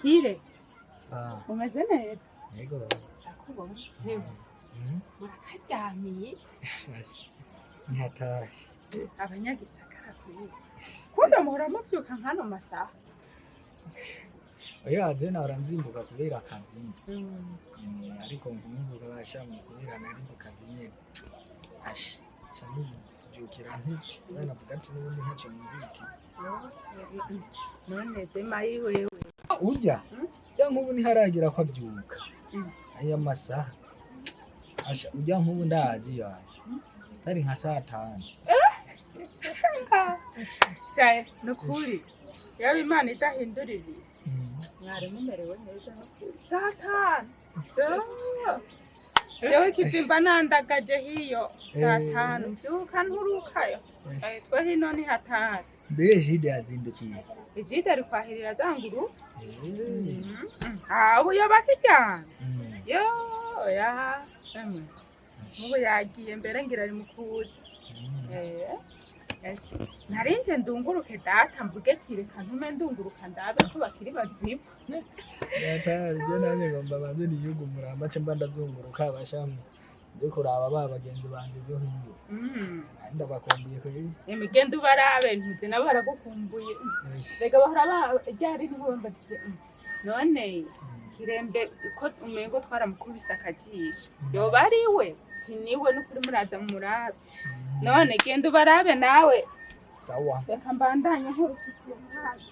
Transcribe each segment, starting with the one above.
Kire, Ah, umeze neza? yego. Ndakubona. Urakaryamiye. Ntihatahe. Abanyagisagara kuri. Kumbe muhora muvyuka nkano masaha? Oya je nahora nzimbuka kubera akazi. Ariko nkumbuka bashamwe kubera nari mu kazi nyene. Cyane byukira ntivyo. Bana navuga ati n'ubundi ntacyo mwibiti. None dema yiwewe. Urya? Ya nkubu ntiharagira ko abyuka. Aya masaha. Urya nkubu ndazi yaje. Tari nka saa 5. Shaye nukuri. Yaba Imana idahindura ibi. Mwari mumerewe neza nukuri. Saa 5. Jewe kizimba nandagaje hiyo saa 5. Mbyuka nturukayo. Twe hino ni hatari. Mbe jide yazindukiye. Ijide ari kwahirira zanguru. Ubu yabakijyana. Yo ya. Mubu yagiye mbere ngira ari mukuza. Narinje ndunguruke data mvuge kireka ntume ndunguruka ndabe ko bakiri baziba. Data je nanye ngomba banze niyugumura amace mba ndazunguruka bashamwe. Nje kuraba bagenzi banje byo hiyo. Ndabakumbuye ko biri. Imigendo barabe ntuze nabo baragukumbuye. Rega bahora ryari ntibomba none kirembe ko umengo twaramukubisa akajisho. Yo bariwe tiniwe n'ukuri muraza mu murabe. None gendo barabe nawe. Sawa. Reka mbandanye nk'urutuku mwaje.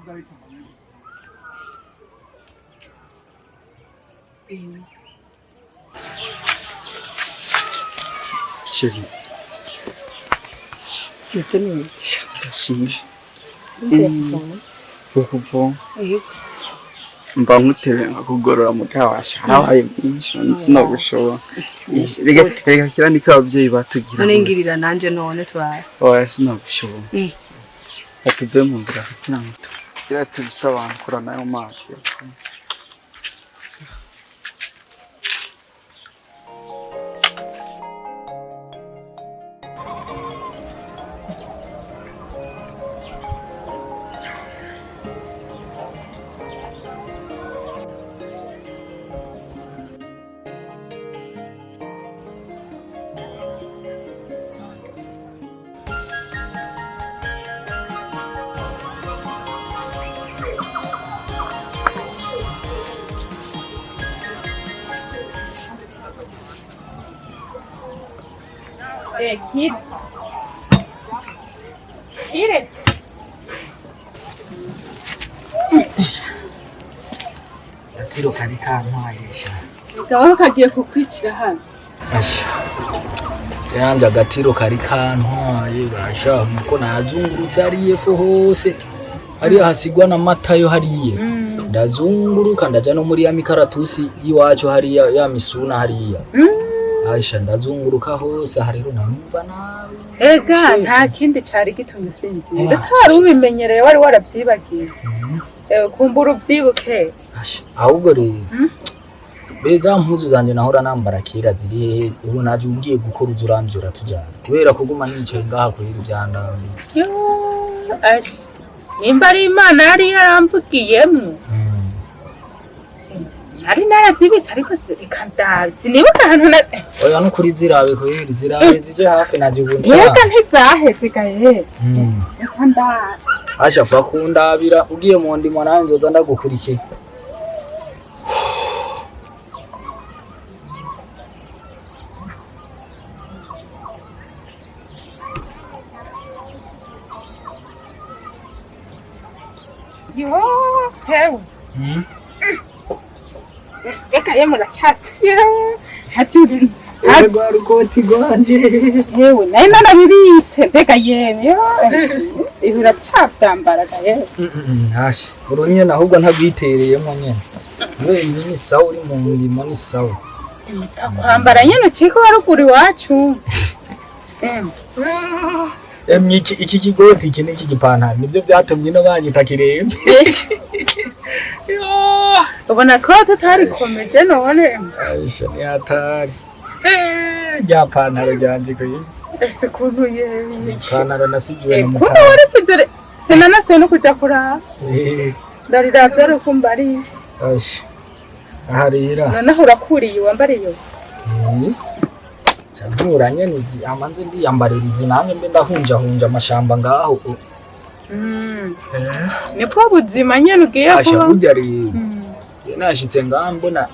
ntaza ariko mbona chérie ndetse n'ibindi ndashimye kuko mba nkutere nkakugorora mukabasha harabaye byinshi sinabishobora reka kira niko ababyeyi batugira none ngirira nanje none twaye oya sinabishobora atuve mu nzira kugira ngo kira tubisobanukura nayo mazi Kid. Kid. atiro kari kantwayesha Gaho kagiye kukwicira hano. asha yanje agatiro kari kantwaye basha nuko nazungurutse ari yefo hose ari hasigwa na matayo hariye ndazunguruka ndaja no muri ya mikaratusi iwacu hariya ya misuna hariya Aisha ndazunguruka hose harero namumva nabi Ega nta kindi cyari gitumye usinzira ndatari ubimenyereye wari waravyibagiye kumbura uvyibuke ahubwo rero beza mpuzu zanje nahora nambara kera ziri hehe ubu naje ugiye gukora uzurambyura tujana kubera kuguma nicaye ngaha kwera ivyandambi nimba ari Imana yari yaramvugiyemwo ari narazibitse ariko reka ndazi sinibuka ahantu na oya no kuri zirabe kwera zirabe zije hafi naje ubundi yega ntizaheze gaye reka ndazi asha fa kundabira ugiye mu ndimo nanje nzoza ndagukurikiye yo hewe reka yemura cyatsi haturi rwa rukoti rwanje hewe nayo nanabibitse mbega yeme ihura cyafyambaraga yewe hashi urunye ahubwo ntagwitereyemo nyene wewe ni sawa uri mu ndimo ni sawa kwambara nyene ciko waruguru iwacu iki kigoti iki n'iki gipantaro nibyo byatumye no banyita kirembe ubona twaba tutarikomeje none Aisha ni hatari rya pantaro ryanje ko ese kuntu yewe pantaro nasigiwe mu kuko warasize sinanase no kuja kuraba ndariravye ariko mbari Aisha aharira noneho urakuriye wambariye Nturanye nizi amanze ndiyambaririza namwe mbe ndahunja amashamba ngaho nibwo buzima nyene ugiye kuba asha burya rero nashitse ngambona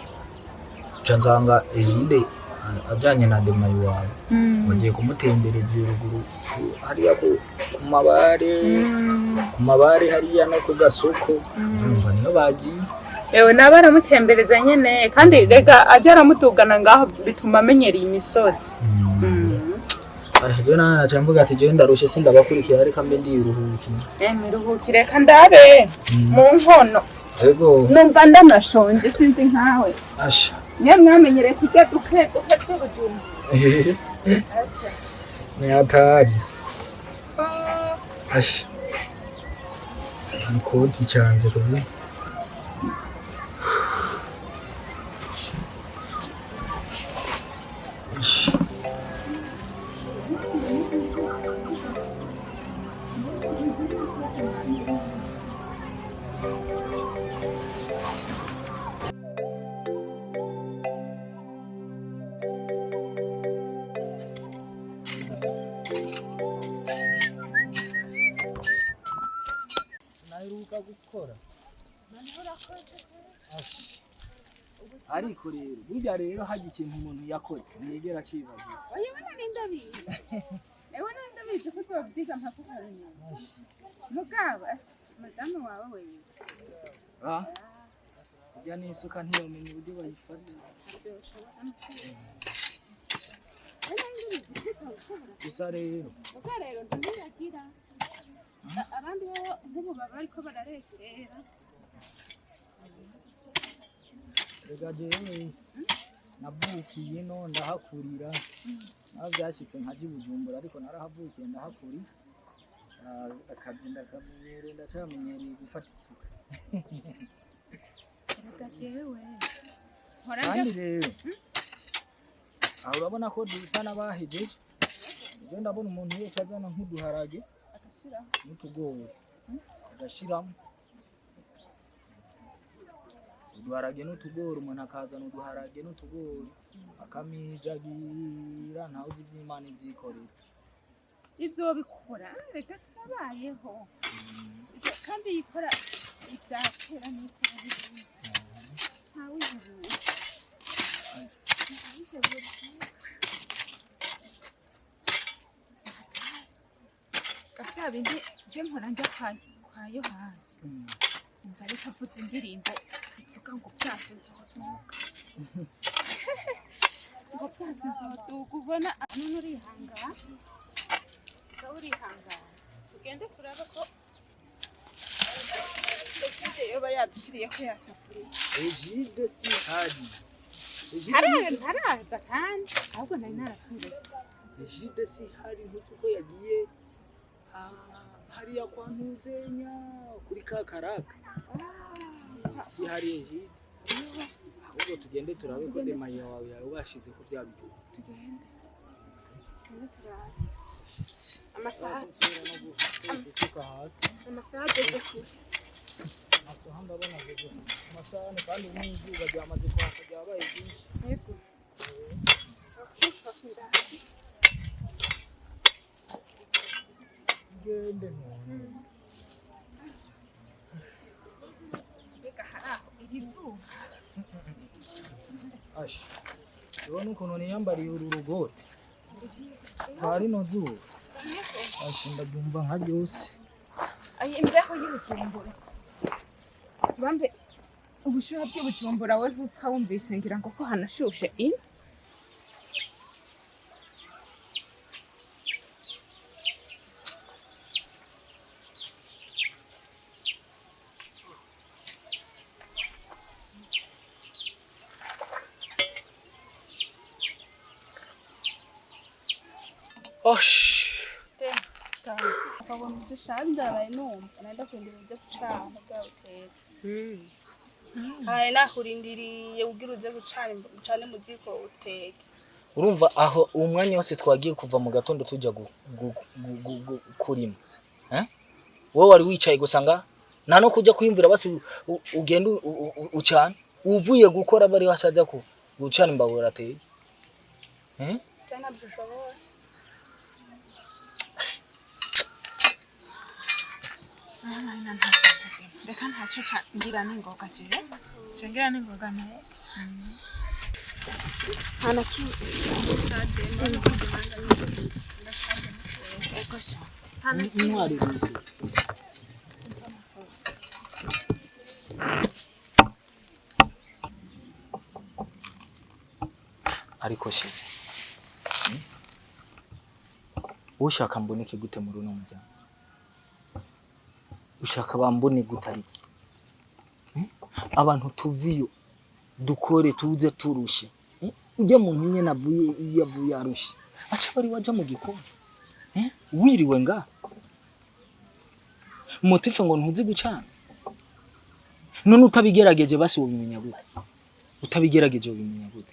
canzanga ejide ajanye na demayi wawe bagiye kumutembereza ruguru hariya ku mabare hariya no ku gasoko numva niyo bagiye ewe nabaramutembereza nyene kandi rega aje aramutugana ngaho bituma amenyereye imisozi je naca mvuga ati je ndarushe sindabakurikiye ariko mbe ndiruhukire niruhukire kandabe mu nkono ego numva ndanashonje sinzi nkawe asha niyo mwamenyereye kurya duke tw'ubujumbu ni hatari asha ikoti canje kubi gukora ariko rero burya rero haje ikintu umuntu yakoze niyegera cibaza narabizi ko uzobyiga mpakukaranya mugabo madamu wawe we ujya n'isuka ntiyomenya uburyo bayifata gusa rero ntibiragira abandi bo nk'ubu baba ariko bararekerera rega jewe navukiye no ndahakurira naho byashitse nkaje Bujumbura ariko narahavukiye ndahakurira akazi ndakamenyereye ndacamenyereye gufata isuka rega jewe kandi rero aho urabona ko dusa n'abahejeje ibyo ndabona umuntu wese azana nk'uduharage n'utugori agashiramo uduharage n'utugori umuntu akazana uduharage n'utugori akamijagira ntawe uzi iby'Imana izikorera ibyo bikora reka twabayeho kandi yikora ibyakera n'ikora ntawe ubivuye gafya bindi je mpora njya kwa Yohana ndari kavuze indirimbo ivuga ngo byase nzoduka ngo byase nzoduka ubona none urihangana ugende kuraba ko yoba yadushiriye ko yasafuriye ejide si hari haraza kandi ahubwo nari narafunze ejide si hari ntutse uko yagiye hariya kwa Ntuzenya kuri kakaraka si hari ejide ahubwo tugende turabe ko demaye wawe yawe bashize ko byabicu tugende turabe amasaha amasaha ageze kure hanga bona ageze amasaha kandi n'izuba ryamaze kwaka ryabaye byinshi yego gende none reka haraho iri zuba ashi ubona ukuntu niyambariye uru rugote hari no zuba ashi ndabyumva nka byose ayi imbeho y'ubujumbura bambe ubushuha bw'ubujumbura we ntupfa wumvise ngira ngo ko hanashushe Ukabona ushanda bayinumva naenda kuendeleza kucana bwa utera nakurindiriye ugira uze gucana muziko uteke urumva aho umwanya wose twagiye kuva mu gatondo tujya kurima wowe wari wicaye gusanga nta no kujya kwimvira basi ugenda ucana uvuye gukora bari washaje ko gucana imbabura ateye cyana bishobora reka ntacyo ngira n'ingoga jewe cengira n'ingoga naye hana kimwe intwari ariko she ushaka mboneke gute muri uno muryango ushaka bambone gutari abantu tuviyo dukore tuze turushe ujya mu nyine navuye yavuye arushe acha bari waja mu gikoni wiriwe nga motife ngo ntuzi gucana none utabigerageje basi ubimenya gute utabigerageje ubimenya gute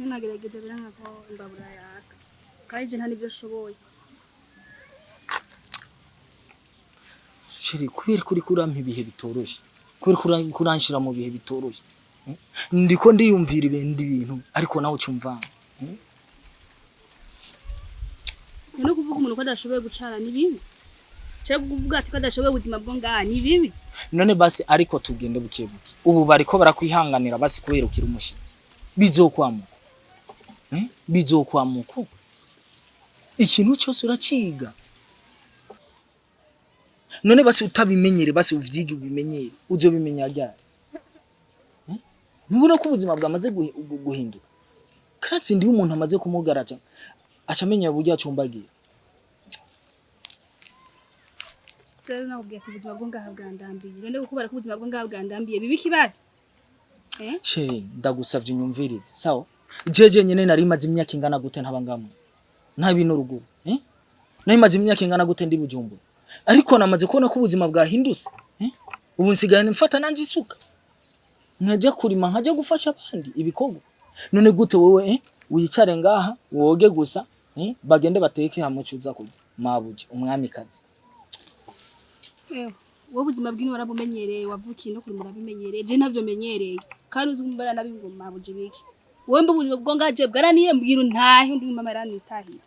nagerageje biranga ko imbabura yaka kandi nta nibyo shoboye shiri kubera kuri kurampa ibihe bitoroshye kubera kuranshira mu bihe bitoroshye ndiko ndiyumvira ibindi bintu ariko nawe cyumva no kuvuga umuntu ko adashoboye gucara ni bibi cyo kuvuga ati ko adashoboye ubuzima bwo ngaha ni bibi none basi ariko tugende bukebuke ubu bariko barakwihanganira basi kubera ukiri umushitsi bizokwamuka bizokwamuko ikintu cyose uraciga none basi utabimenyere basi uvyiga ubimenyere uzobimenya ryari nubona ko ubuzima bwamaze guhinduka karatsindiye umuntu amaze kumugaraca acamenya burya acumbagira rero nakubwiye ati ubuzima bwo ngaha bwandambiye none gukubara ko ubuzima bwo ngaha bwandambiye bibi kibazo Sheri ndagusavye unyumvirize sawa jeje nyene nari maze imyaka ingana gute ntabangamo nta bintu ruguru nari maze imyaka ingana gute ndi Bujumbura ariko namaze kubona ko ubuzima bwahindutse ubu nsigaye mfata nanje isuka nkajya kurima nkajya gufasha abandi ibikorwa none gute wowe wicare ngaha woge gusa bagende bateke hamucuza kurya mabuje umwamikazi wowe ubuzima bw'ino warabumenyereye wavukiye no kuri murabimenyereye je ntavyo menyereye kandi uzumbara nabingoma mabuje biki wowe mbe ubuzima bwo ngaje bwaraniye mbwira ntahe undi mama yaranitahira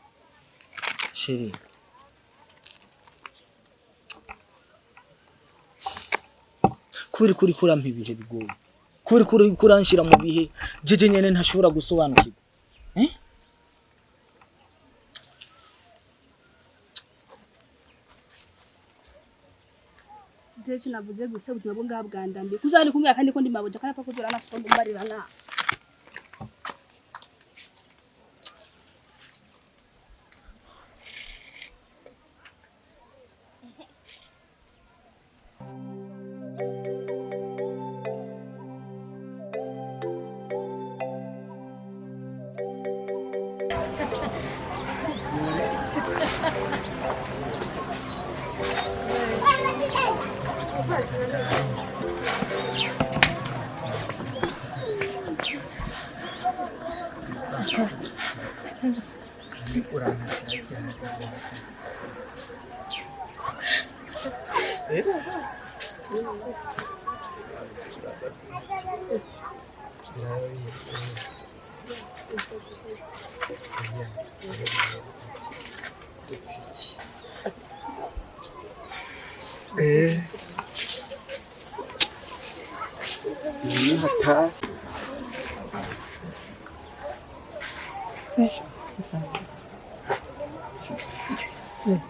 Sheri kuri kurampa ibihe bigoye kuri kuranshira mu bihe jeje nyene ntashobora gusobanukirwa jeje navuze gusa ubuzima bwo ngaha bwandambiye kuzani kumwe kandi ko ndi mabuje kandi apfa kuzura nasondo mbarira na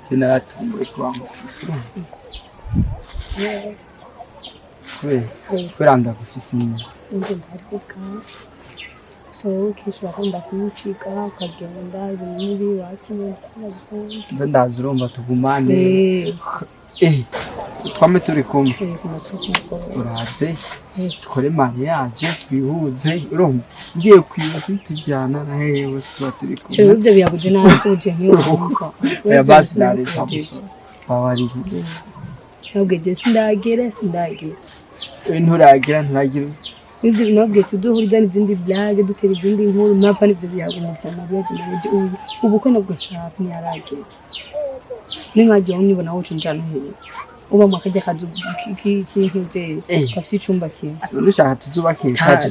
Tena tumbe kwangu. Kwenda kufisi nini? Ndio ndaruka. So kisho akunda kumusika akagenda ibintu wacu n'ibindi. Nze ndazurumva tugumane. Twame turi kumwe. Uraze. Tukore mariage twihuze. Urumva ngiye kwibaza tujyana na hewe tuba turi kumwe. Cyo ibyo byabuze nakuje ntiyo. Ya basi dareza muso. Bawari. Ntabwo sindagira. Nturagira. Ibyo nabwiye tuduhuriza n'izindi blague dutera izindi nkuru napa nivyo byagumutsa mariage n'ibyo ubu ko nabwo nshaka ntiyaragira. Ningagiye unyibona wocu njana hehe. Uba mwakajya kazu k'intuze kafite icumba kimwe. Nushaka tuzubake etaje.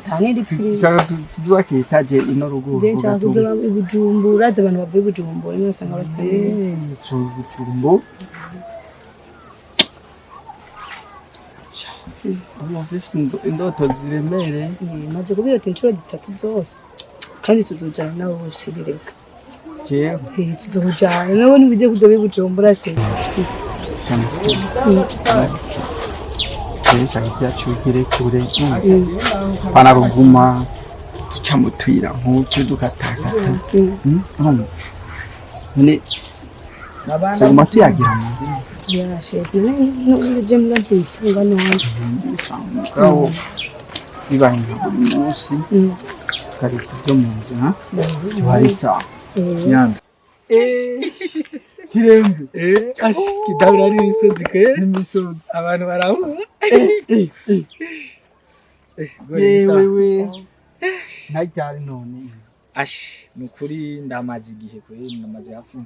Tuzubake etaje ino ruguru. Nshaka kuzoba Bujumbura abantu bavuye Bujumbura niyo usanga basanga Bujumbura. Indoto ziremere maze kubirota inshuro zitatu zose kandi tuzujana nawe bose direka jewe tuzujana nawe nibize kuzobe Bujumbura se Shaka cyacu kirekure panaruguma tuca mutwira nk'ucyo dukataka ni nabana tuyagira mu ya shefu no jemla nsanga nawe kawo ibanga munsi kari byo mu nzira barisa nyanza kirembe ashi kidabira ari imisozi ke n'imisozi abantu baraho wewe ntajyari none ashi nukuri ndamaze igihe kwe ndamaze hafi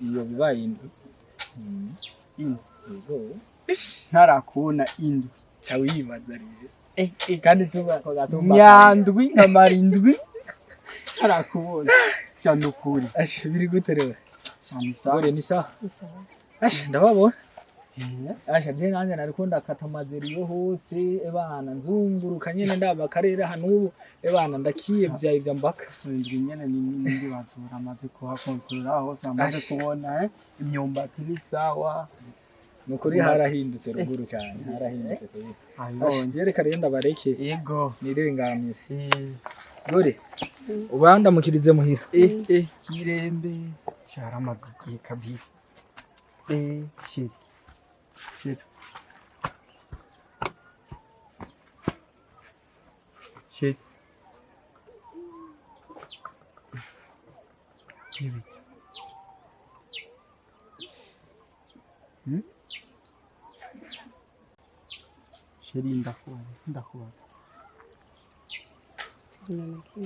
iyo bibaye indwi ntarakubona indwi cawe yibaza rero kandi tuba ko gatumba nyandwi amarindwi ntarakubona cyane ukuri ashi biri gute rero cyane sawa gore ni sawa ashi ndababona Asha je nanje nariko ndakata amazeriyo hose ebana nzunguruka nyene ndaba akarere hano ubu ebana ndakiyevya ivya mbaka Sindri nyene n'indi bazura amaze kuhakontorora hose amaze kubona imyumbati ni sawa. nukuri harahindutse ruguru cyane harahindutse kuri Ayibonye reka rero ndabareke yego nirenganize dore ubandamukirize muhira kirembe cyaramaze igihe kabisa shiri shiri shiri ibi shiri ndakubaza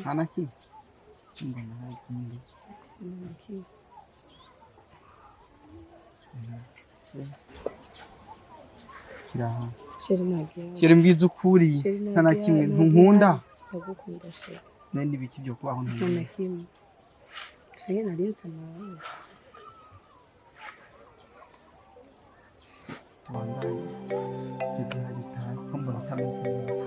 hana kimwe mbona hakindi kiraha shiri mbwiza ukuri hana kimwe ntunkunda ndagukunda sheri nende ibiki byo kubaho nta kimwe gusa nyine nari nsana tubandanye igihe gitaha ko mbona utameze neza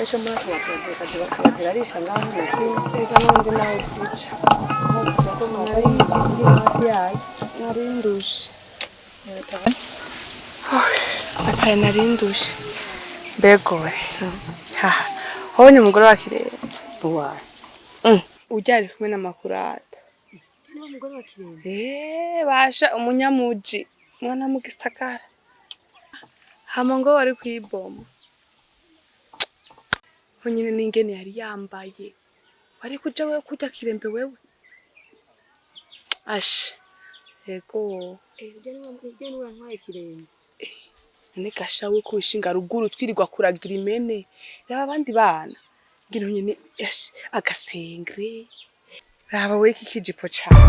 ejo muri aka bakazi bakabazirarisha ngaho ega n'undi nawe zica narindushe akaye narindushe mbegore wabonye umugore wa kirere ujya ari kumwe n'amakurata umugore wa kirere basha umunyamuji mwana mu gisagara hama ngo wari kwiboma nyine n'ingene yari yambaye wari kuja wewe kurya kirembe wewe ashe yego ujya niwe ntwaye kirembe none gashawe ko ishinga ruguru twirirwa kuragira imene raba abandi bana ngino nyine agasengre raba we iki kijipo cawe